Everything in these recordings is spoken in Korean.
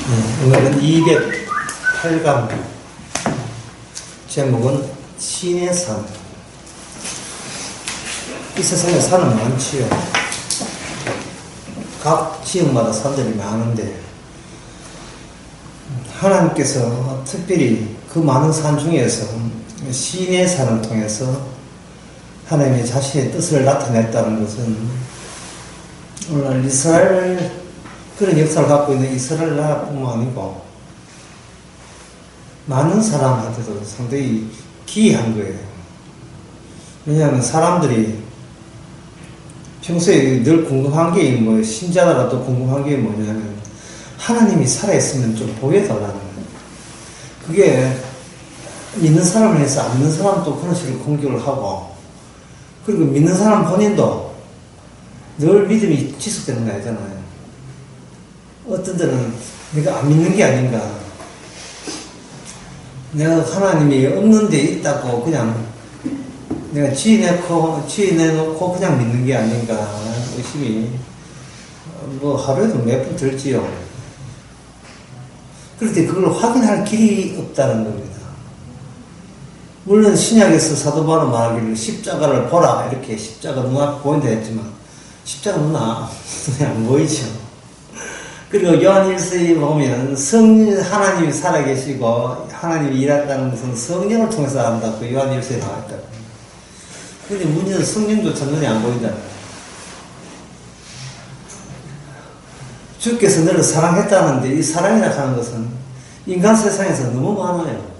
오늘은 208강 제목은 신의 산. 이 세상에 산은 많지요. 각 지역마다 산들이 많은데 하나님께서 특별히 그 많은 산 중에서 신의 산을 통해서 하나님의 자신의 뜻을 나타냈다는 것은 오늘 이스라엘 그런 역사를 갖고 있는 이스라엘 나라뿐만 아니고 많은 사람한테도 상당히 기이한 거예요. 왜냐하면 사람들이 평소에 늘 궁금한 게 신자라도 궁금한 게 뭐냐면 하나님이 살아있으면 좀 보여달라는 거예요. 그게 믿는 사람을 해서 안 믿는 사람도 그런 식으로 공격을 하고, 그리고 믿는 사람 본인도 늘 믿음이 지속되는 거 아니잖아요. 어떤 때는 내가 안 믿는 게 아닌가, 내가 하나님이 없는 데 있다고 그냥 내가 지어내놓고 그냥 믿는 게 아닌가 의심이 하루에도 몇 번 들지요. 그런데 그걸 확인할 길이 없다는 겁니다. 물론 신약에서 사도 바울은 말하기를 십자가를 보라, 이렇게 십자가 눈앞에 보인다 했지만 십자가 눈앞에 안 보이죠. 그리고 요한 1서에 보면 하나님이 살아계시고 하나님이 일한다는 것은 성령을 통해서 한다고 요한 1서에 나와있다고. 근데 문제는 성령조차 눈에 안 보인다는 거예요. 주께서 너를 사랑했다는데 이 사랑이라 하는 것은 인간 세상에서 너무 많아요.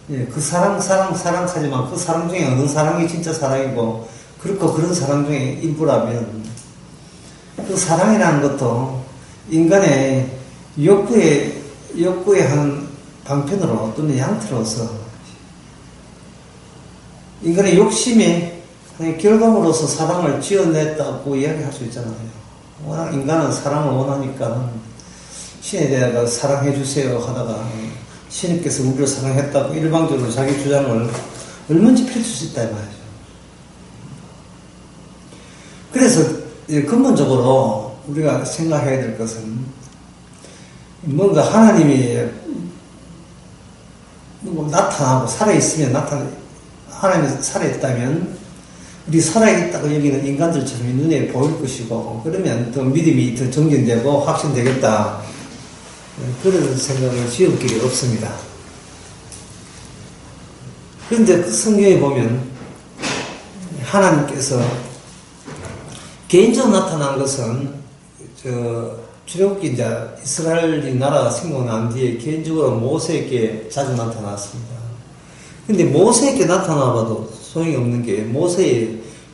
그 사랑하지만 그 사랑 중에 어느 사랑이 진짜 사랑이고, 그렇고 그런 사랑 중에 일부라면 그 사랑이라는 것도 인간의 욕구의 한 방편으로 또는 양태로서 인간의 욕심의 결과물로서 사랑을 지어냈다고 이야기할 수 있잖아요. 워낙 인간은 사랑을 원하니까 신에 대하여 사랑해 주세요 하다가 신님께서 우리를 사랑했다고 일방적으로 자기 주장을 얼마든지 펼칠 수 있다 이 말이죠. 그래서 근본적으로 우리가 생각해야 될 것은 뭔가 하나님이 나타나고 살아있으면 하나님이 살아있다면 우리 살아있다고 여기는 인간들처럼 눈에 보일 것이고, 그러면 더 믿음이 더 정진되고 확신되겠다, 그런 생각을 지을 길이 없습니다. 그런데 그 성경에 보면 하나님께서 개인적으로 나타난 것은 출애굽기 이제 이스라엘이 나라가 생겨난 뒤에 개인적으로 모세에게 자주 나타났습니다. 근데 모세에게 나타나봐도 소용이 없는 게,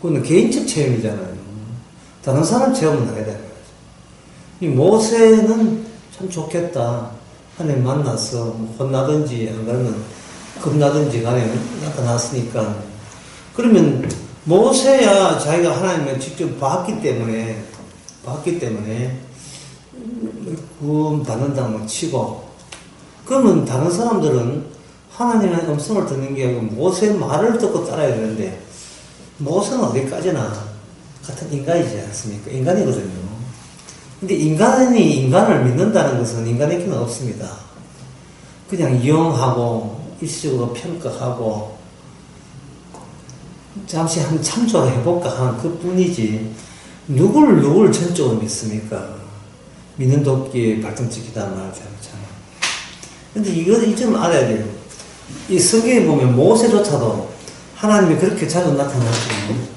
그거는 개인적 체험이잖아요. 다른 사람 체험은 아니다. 이 모세는 참 좋겠다. 하나님 만나서 혼나든지 안 그러면 겁나든지 간에 나타났으니까, 그러면 모세야 자기가 하나님을 직접 봤기 때문에 구원 받는다고 치고, 그러면 다른 사람들은 하나님의 음성을 듣는 게 아니고 모세의 말을 듣고 따라야 되는데, 모세는 어디까지나 같은 인간이지 않습니까? 인간이거든요. 근데 인간이 인간을 믿는다는 것은 인간에게는 없습니다. 그냥 이용하고 일시적으로 평가하고 잠시 한 참조를 해볼까 하는 그 뿐이지, 누굴 전적으로 믿습니까? 믿는 도끼에 발등찍히다 말하잖아요. 근데 이 점 알아야 돼요. 이 성경에 보면 모세조차도 하나님이 그렇게 자주 나타나시면,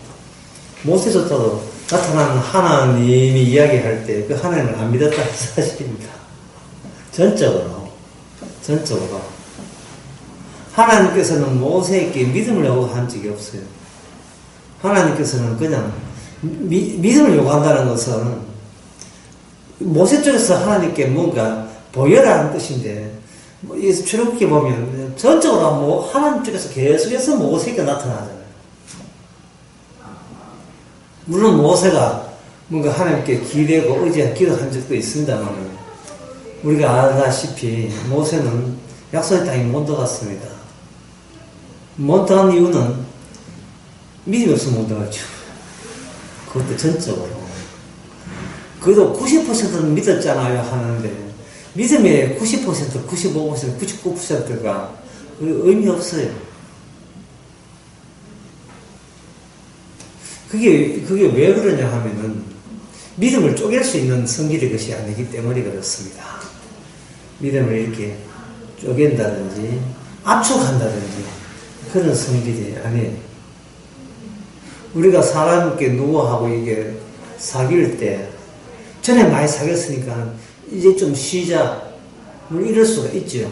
모세조차도 나타나는 하나님이 이야기할 때 그 하나님을 안 믿었다는 사실입니다. 전적으로. 하나님께서는 모세에게 믿음을 요구한 적이 없어요. 하나님께서는 그냥 믿음을 요구한다는 것은 모세 쪽에서 하나님께 뭔가 보여라는 뜻인데, 이 출애굽기 보면 전적으로 하나님 쪽에서 계속해서 모세에게 나타나잖아요. 물론 모세가 뭔가 하나님께 기대고 기도한 적도 있습니다만, 우리가 알다시피 모세는 약속의 땅에 못 들어갔습니다. 못 들어간 이유는 믿음이 없으면 못 들어갔죠. 그것도 전적으로. 그래도 90%는 믿었잖아요 하는데 믿음의 90%, 95%, 99%가 의미 없어요. 그게 왜 그러냐 하면은 믿음을 쪼갤 수 있는 성질의 것이 아니기 때문에 그렇습니다. 믿음을 이렇게 쪼갠다든지 압축한다든지 그런 성질이 아니에요. 우리가 사람께 누구하고 이게 사귈 때 전에 많이 사귀었으니까 이제 좀 쉬자 뭐 이럴 수가 있죠.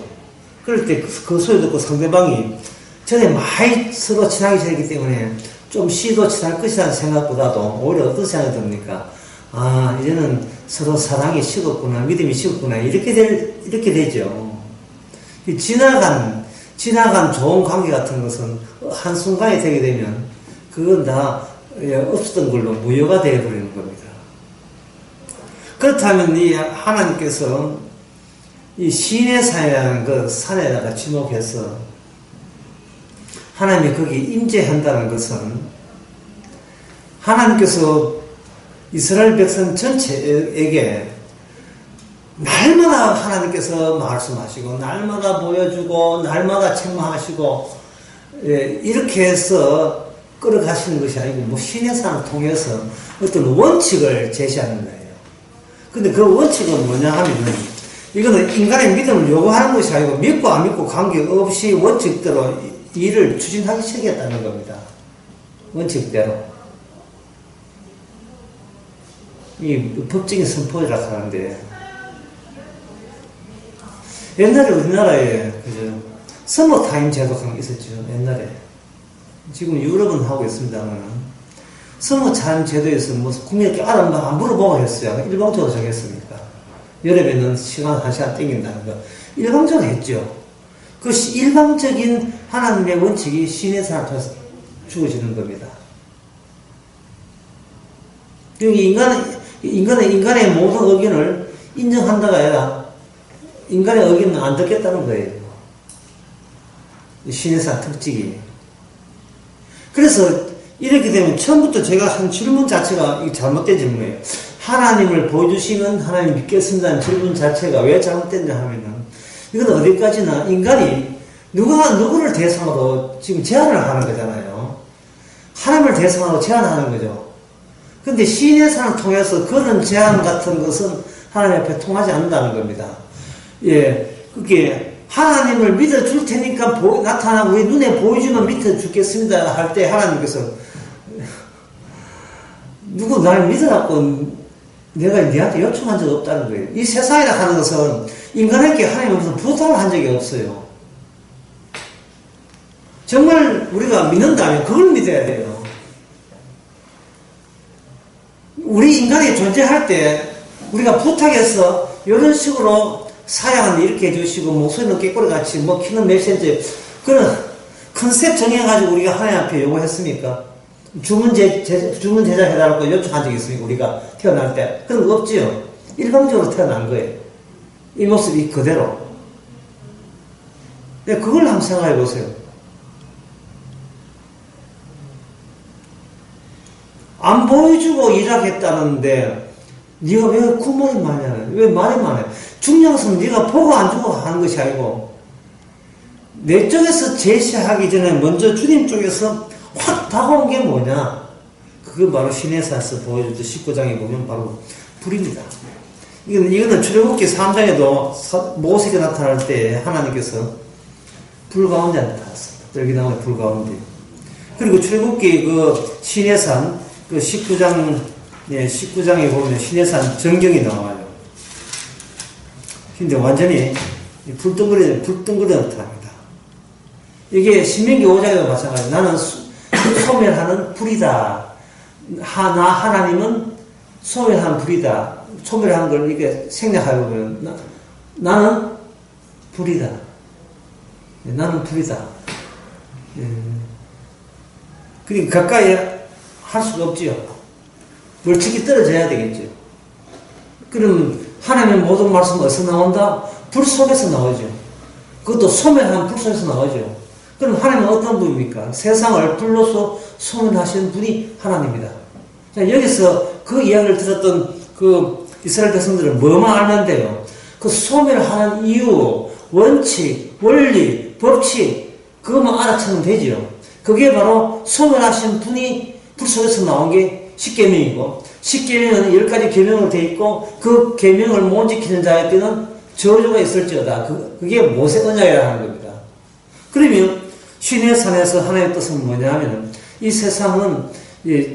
그럴 때 그 소리 듣고 상대방이 전에 많이 서로 친하게 지냈기 때문에 좀 쉬도 친할 것이라는 생각보다도 오히려 어떤 생각이 듭니까? 아, 이제는 서로 사랑이 식었구나, 믿음이 식었구나, 이렇게 되죠. 지나간 좋은 관계 같은 것은 한순간에 되게 되면 그건 다 없었던 걸로 무효가 되어버리는 겁니다. 그렇다면 이 하나님께서 이 시내산이라는 그 산에다가 지목해서 하나님이 거기 임재한다는 것은 하나님께서 이스라엘 백성 전체에게 날마다 하나님께서 말씀하시고 날마다 보여주고 날마다 책망하시고 이렇게 해서 끌어가시는 것이 아니고 뭐 시내산을 통해서 어떤 원칙을 제시하는 거예요. 근데 그 원칙은 뭐냐 하면은 이거는 인간의 믿음을 요구하는 것이 아니고 믿고 안 믿고 관계없이 원칙대로 일을 추진하기 시작했다는 겁니다. 원칙대로. 이 법적인 선포라고 하는데 옛날에 우리나라에 그죠 서머타임 제도가 있었죠. 옛날에. 지금 유럽은 하고 있습니다만 서머타임 제도에서 뭐 국민에게 안 물어보고 했어요. 일방적으로 정했으니까. 여름에는 시간 1시간 땡긴다는 거. 일방적으로 했죠. 그 일방적인 하나님의 원칙이 시내산을 통해서 주어지는 겁니다. 여기 인간의 모든 의견을 인정한다가 아니라 인간의 의견은 안 듣겠다는 거예요. 시내산 특징이. 그래서 이렇게 되면 처음부터 제가 한 질문 자체가 잘못된 질문이에요. 하나님을 보여주시면 하나님 믿겠습니다는 질문 자체가 왜 잘못됐냐 하면은 이건 어디까지나 인간이 누구를 대상으로 지금 제안을 하는 거잖아요. 하나님을 대상으로 제안하는 거죠. 근데 시내산을 통해서 그런 제안 같은 것은 하나님 앞에 통하지 않는다는 겁니다. 예, 그게 하나님을 믿어줄 테니까 나타나고 우리 눈에 보여주면 믿어주겠습니다 할 때 하나님께서 누구 날 믿어갖고 내가 니한테 요청한 적 없다는 거예요. 이 세상이라 하는 것은 인간에게 하나님 앞에서 부탁을 한 적이 없어요. 정말 우리가 믿는다면 그걸 믿어야 돼요. 우리 인간이 존재할 때 우리가 부탁해서 이런 식으로 사양은 이렇게 해주시고 목소리는 깨꼬리같이 뭐 키는 몇 센치 그런 컨셉 정해가지고 우리가 하나님 앞에 요구했습니까? 주문 제작 해달라고 요청한 적이 있습니까? 우리가 태어날 때 그런 거 없지요. 일방적으로 태어난 거예요. 이 모습이 그대로. 네, 그걸 한번 생각해 보세요. 안 보여주고 일하겠다는데 네가 왜 굿머리 많이 하냐? 왜 말이 많아? 중요한 것은 네가 보고 안 주고 하는 것이 아니고 내 쪽에서 제시하기 전에 먼저 주님 쪽에서 확 다가온 게 뭐냐? 그건 바로 시내산에서 보여줬던 19장에 보면 바로 불입니다. 이거는 출애굽기 3장에도 모세가 나타날 때 하나님께서 불 가운데 나타났습니다. 떨기나무의 불 가운데. 그리고 출애굽기 그 시내산 그 19장에 보면 시내산 전경이 나와요. 근데 완전히 불덩거리 나타납니다. 이게 신명기 5장에도 마찬가지로 나는 소멸하는 불이다. 나 하나님은 소멸하는 불이다. 소멸하는 걸 이렇게 생략하면 나는 불이다. 나는 불이다. 그러니까 가까이 할 수가 없지요. 멀찍이 떨어져야 되겠죠. 그러면 하나님의 모든 말씀은 어디서 나온다? 불 속에서 나오죠. 그것도 소멸한 불 속에서 나오죠. 그럼 하나님은 어떤 분입니까? 세상을 불로서 소멸하시는 분이 하나님입니다. 자, 여기서 그 이야기를 들었던 그 이스라엘 백성들은 뭐만 알면 돼요? 그 소멸하는 이유, 원칙, 원리, 법칙, 그것만 알아채면 되죠. 그게 바로 소멸하신 분이 불 속에서 나온 게 십계명이고, 십계명은 10가지 계명으로 되어 있고, 그 계명을 못 지키는 자에게는 저주가 있을지어다. 그게 모세 언약이라는 겁니다. 그러면 신의 산에서 하나님의 뜻은 뭐냐면, 이 세상은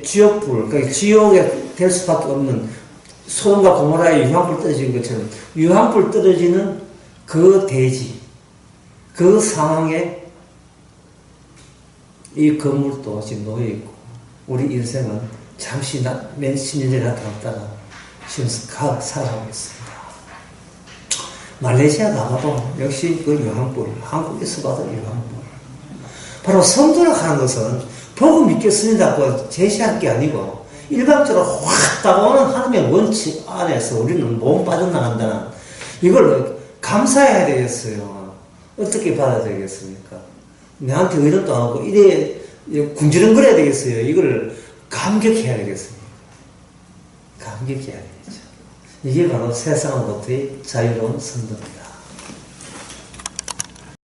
지옥불, 그러니까 지옥에 될 수밖에 없는 소돔과 고모라에 유황불 떨어진 것처럼 유황불 떨어지는 그 대지, 그 상황에 이 건물도 지금 놓여있고, 우리 인생은 잠시 몇십 년 전에 나타났다가 지금 살아가고 있습니다. 말레이시아 가봐도 역시 그 유황불, 한국에서 봐도 유황불. 바로 성도를 하는 것은 복음 믿겠습니다고 제시할 게 아니고 일반적으로 확 다가오는 하나님의 원칙 안에서 우리는 몸 빠져나간다는 이걸 감사해야 되겠어요. 어떻게 받아들이겠습니까? 내한테 의존도 안 하고 이래 군지렁거려야 되겠어요. 이걸 감격해야 되겠습니까? 감격해야 되겠죠. 이게 바로 세상으로부터의 자유로운 선도입니다.